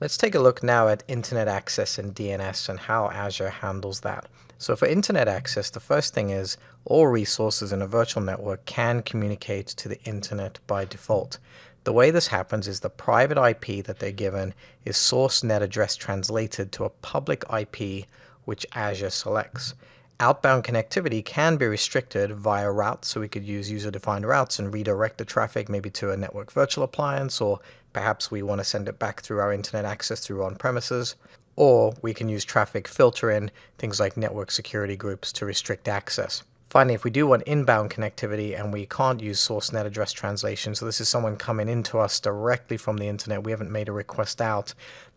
Let's take a look now at internet access and DNS and how Azure handles that. So for internet access, the first thing is all resources in a virtual network can communicate to the internet by default. The way this happens is the private IP that they're given is source net address translated to a public IP which Azure selects. Outbound connectivity can be restricted via routes, so we could use user-defined routes and redirect the traffic maybe to a network virtual appliance, or perhaps we want to send it back through our internet access through on-premises. Or we can use traffic filtering, things like network security groups to restrict access. Finally, if we do want inbound connectivity and we can't use source net address translation, so this is someone coming into us directly from the internet, we haven't made a request out,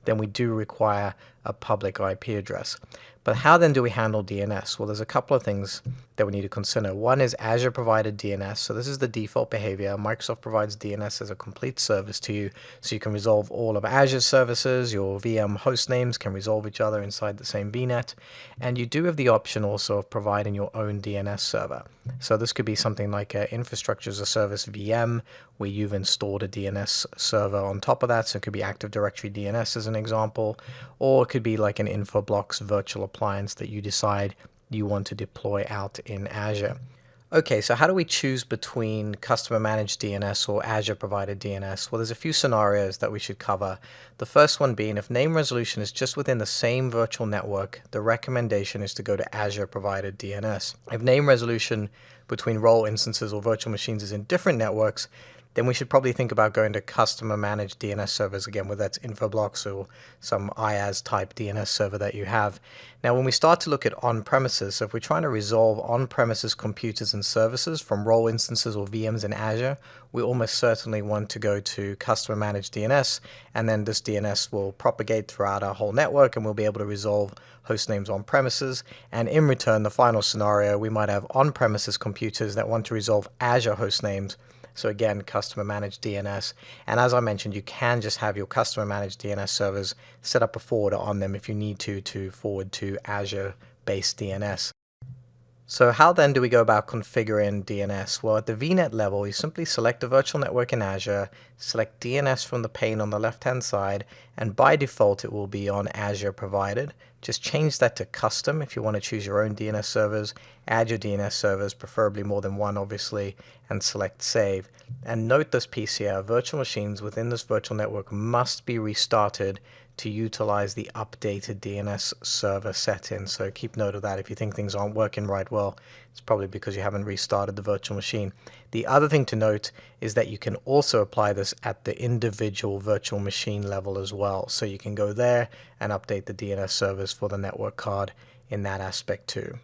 then we do require a public IP address. But how then do we handle DNS? Well, there's a couple of things that we need to consider. One is Azure provided DNS. So this is the default behavior. Microsoft provides DNS as a complete service to you, so you can resolve all of Azure's services. Your VM host names can resolve each other inside the same VNet. And you do have the option also of providing your own DNS server. So this could be something like an infrastructure as a service VM, where you've installed a DNS server on top of that. So it could be Active Directory DNS as an example, or it could be like an Infoblox virtual appliance that you decide you want to deploy out in Azure. Okay, so how do we choose between customer managed DNS or Azure provided DNS? Well, there's a few scenarios that we should cover. The first one being if name resolution is just within the same virtual network, the recommendation is to go to Azure provided DNS. If name resolution between role instances or virtual machines is in different networks, then we should probably think about going to customer managed DNS servers again, whether that's Infoblox or some IaaS type DNS server that you have. Now, when we start to look at on-premises, so if we're trying to resolve on-premises computers and services from role instances or VMs in Azure, we almost certainly want to go to customer managed DNS, and then this DNS will propagate throughout our whole network and we'll be able to resolve host names on premises. And in return, the final scenario, we might have on-premises computers that want to resolve Azure host names. So again, customer managed DNS. And as I mentioned, you can just have your customer managed DNS servers set up a forwarder on them if you need to forward to Azure-based DNS. So how then do we go about configuring DNS? Well, at the VNet level, you simply select a virtual network in Azure, select DNS from the pane on the left-hand side, and by default, it will be on Azure provided. Just change that to custom if you want to choose your own DNS servers, add your DNS servers, preferably more than one, obviously, and select save. And note this piece here, virtual machines within this virtual network must be restarted to utilize the updated DNS server settings. So keep note of that. If you think things aren't working right, well, it's probably because you haven't restarted the virtual machine. The other thing to note is that you can also apply this at the individual virtual machine level as well. So you can go there and update the DNS servers for the network card in that aspect too.